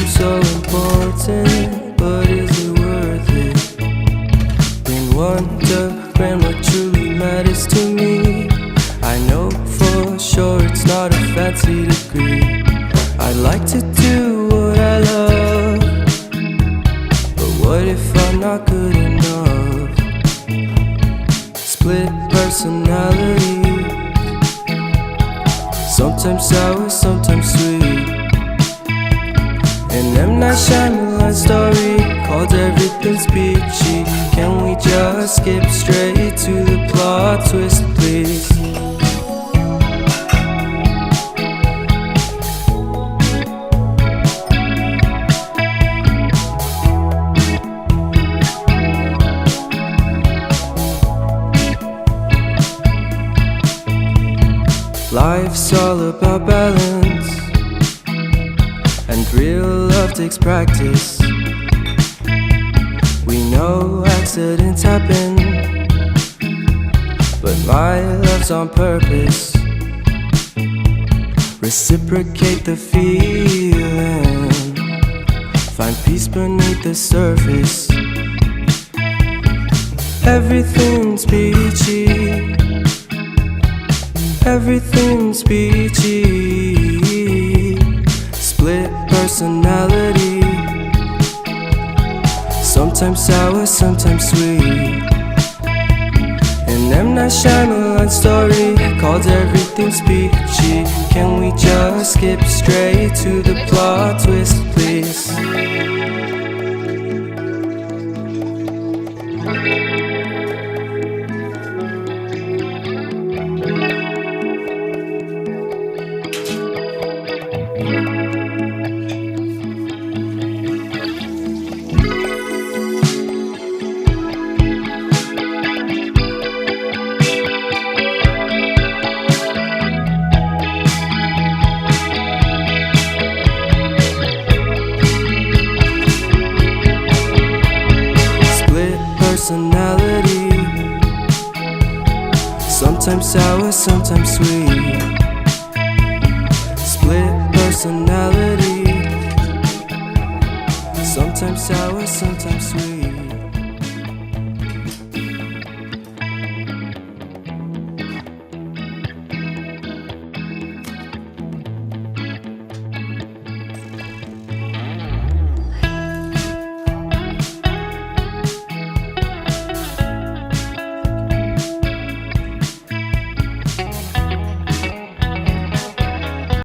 so important, but is it worth it? Been wondering what truly matters to me. I know for sure it's not a fancy degree. I'd like to do what I love, but what if I'm not good enough? Split personality, sometimes sour, sometimes sweet. An M. Night Shyamalan story called Everything's Peachy. Can we just skip straight to the plot twist, please? Life's all about balance, and real love takes practice. We know accidents happen, but my love's on purpose. Reciprocate the feeling, find peace beneath the surface. Everything's peachy, everything's peachy. Split personality, sometimes sour, sometimes sweet. An M. Night Shyamalan story called Everything's Peachy. Can we just skip straight to the plot twist, please? Personality, sometimes sour, sometimes sweet. Split personality, sometimes sour, sometimes sweet.